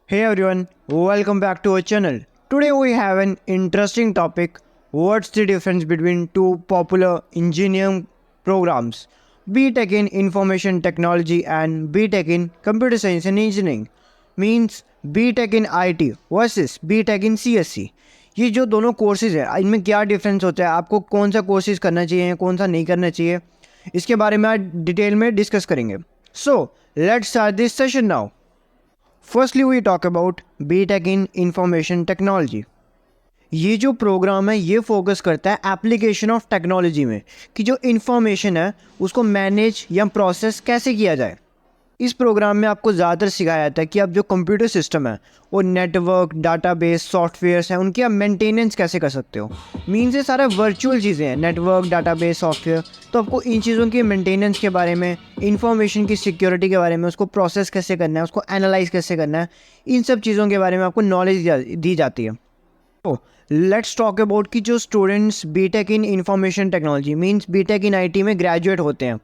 Hey everyone, welcome back to our channel. Today we have an interesting topic. What's the difference between two popular engineering programs? BTech in Information Technology and BTech in Computer Science and Engineering. Means BTech in IT versus BTech in CSC. ये जो दोनों courses है इनमें क्या difference होता है, आपको कौन सा कोर्सेज करना चाहिए कौन सा नहीं करना चाहिए, इसके बारे में आज डिटेल में डिस्कस करेंगे. So let's start this session now. Firstly we talk about BTech in information technology. ये जो प्रोग्राम है ये फोकस करता है एप्लीकेशन ऑफ टेक्नोलॉजी में कि जो इन्फॉर्मेशन है उसको मैनेज या प्रोसेस कैसे किया जाए. इस प्रोग्राम में आपको ज़्यादातर सिखाया जाता है कि आप जो कंप्यूटर सिस्टम है वो नेटवर्क, डाटाबेस, सॉफ्टवेयर्स हैं, उनकी आप मेंटेनेंस कैसे कर सकते हो. मीन्स ये सारा वर्चुअल चीज़ें हैं, नेटवर्क, डाटाबेस, सॉफ्टवेयर. तो आपको इन चीज़ों की मेंटेनेंस के बारे में, इंफॉर्मेशन की सिक्योरिटी के बारे में, उसको प्रोसेस कैसे करना है, उसको एनालाइज कैसे करना है, इन सब चीज़ों के बारे में आपको नॉलेज दी जाती है. तो लेट्स टॉक अबाउट कि जो students BTech in information technology means BTech in IT में ग्रेजुएट होते हैं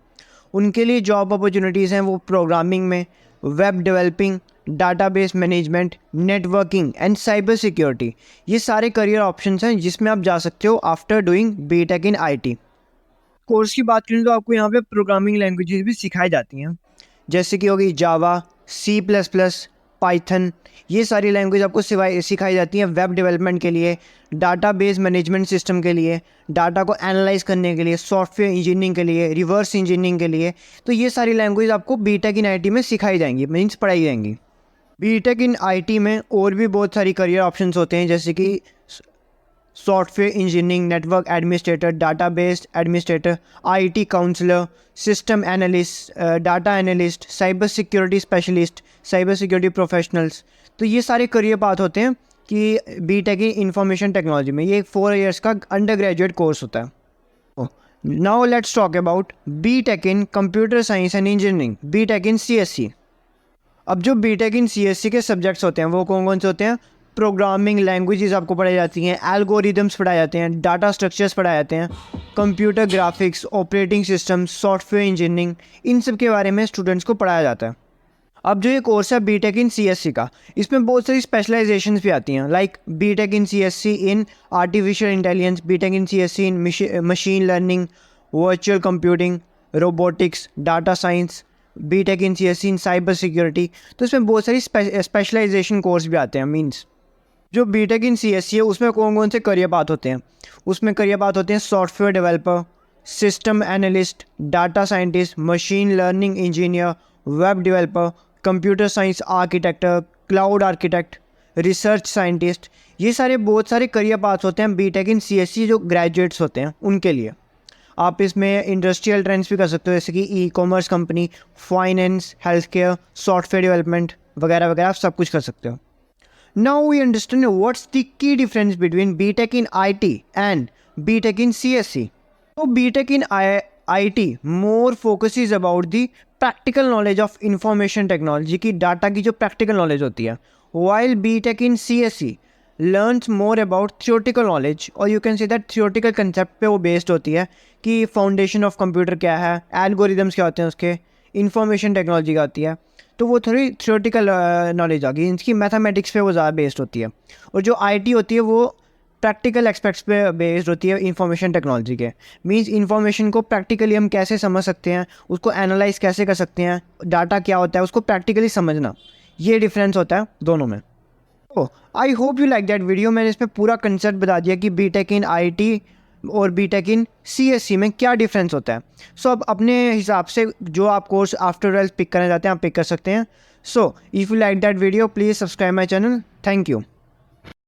उनके लिए जॉब अपॉर्चुनिटीज़ हैं वो प्रोग्रामिंग में, web developing, database management, networking and cyber security. ये सारे करियर ऑप्शंस हैं जिसमें आप जा सकते हो after doing BTech in IT. Course की बात करें तो आपको यहाँ पे प्रोग्रामिंग लैंग्वेजेस भी सिखाई जाती हैं जैसे कि होगी जावा, C++, पाइथन. ये सारी लैंग्वेज आपको सिखाई जाती हैं वेब डेवलपमेंट के लिए, डाटाबेस मैनेजमेंट सिस्टम के लिए, डाटा को एनालाइज करने के लिए, सॉफ्टवेयर इंजीनियरिंग के लिए, रिवर्स इंजीनियरिंग के लिए. तो ये सारी लैंग्वेज आपको बीटेक इन आईटी में सिखाई जाएंगी, मीन्स पढ़ाई जाएंगी. बीटेक इन आईटी में और भी बहुत सारी करियर ऑप्शंस होते हैं जैसे कि software engineering, network administrator, database administrator, IT counsellor, system analyst, data analyst, cyber security specialist, cyber security professionals. तो ये सारे करियर पाथ होते हैं कि बीटेक इन इंफॉर्मेशन टेक्नोलॉजी में. ये 4 इयर्स का अंडर ग्रेजुएट कोर्स होता है. Now let's talk about BTech in computer science and engineering, BTech in CSC. अब जो बीटेक इन CSC के सब्जेक्ट्स होते हैं वो कौन कौन से होते हैं? प्रोग्रामिंग लैंग्वेजेस आपको पढ़ाई जाती हैं, एल्गोरिदम्स पढ़ाए जाते हैं, डाटा स्ट्रक्चर्स पढ़ाए जाते हैं, computer graphics, operating system, software engineering, इन सब के बारे में स्टूडेंट्स को पढ़ाया जाता है. अब जो ये कोर्स है बीटेक इन CSC का, इसमें बहुत सारी स्पेशलाइजेशंस भी आती हैं like BTech in CSC in artificial intelligence, BTech in CSC in machine learning, virtual computing, robotics, data science, BTech in CSC in cyber security. तो इसमें बहुत सारी स्पेशलाइजेशन कोर्स भी आते हैं. मीन्स जो बीटेक इन CSC है उसमें कौन कौन से करियर पाथ होते हैं? उसमें करियर पाथ होते हैं software developer, system analyst, data scientist, machine learning engineer, web developer, computer science architecture, cloud architect, research scientist. ये सारे बहुत सारे करियर पाथ होते हैं बीटेक इन CSC जो ग्रेजुएट्स होते हैं उनके लिए. आप इसमें इंडस्ट्रियल ट्रेंड्स भी कर सकते हो जैसे कि e-commerce company, finance, health care, software development वगैरह वगैरह, आप सब कुछ कर सकते हो. Now we understand what's the key difference between BTech in IT and BTech in CSC. So BTech in IT more focuses about the practical knowledge of information technology की data की जो practical knowledge होती है, while BTech in CSC learns more about theoretical knowledge, और you can say that theoretical concept पे वो based होती है कि foundation of computer क्या है, algorithms क्या होते हैं उसके, information technology क्या होती है. तो वो थोड़ी थ्योरेटिकल नॉलेज आ गई, इनकी मैथमेटिक्स पे वो ज़्यादा बेस्ड होती है. और जो आईटी होती है वो प्रैक्टिकल एस्पेक्ट्स पे बेस्ड होती है इंफॉर्मेशन टेक्नोलॉजी के. मींस इंफॉर्मेशन को प्रैक्टिकली हम कैसे समझ सकते हैं, उसको एनालाइज कैसे कर सकते हैं, डाटा क्या होता है उसको प्रैक्टिकली समझना, ये डिफरेंस होता है दोनों में. तो I hope you like that video. मैंने इसमें पूरा कंसेप्ट बता दिया कि बीटेक इन आईटी और बीटेक इन CSC में क्या डिफरेंस होता है. सो अब अपने हिसाब से जो आप कोर्स आफ्टर 12 पिक करना चाहते हैं आप पिक कर सकते हैं. So if you like that video please subscribe my channel. Thank you.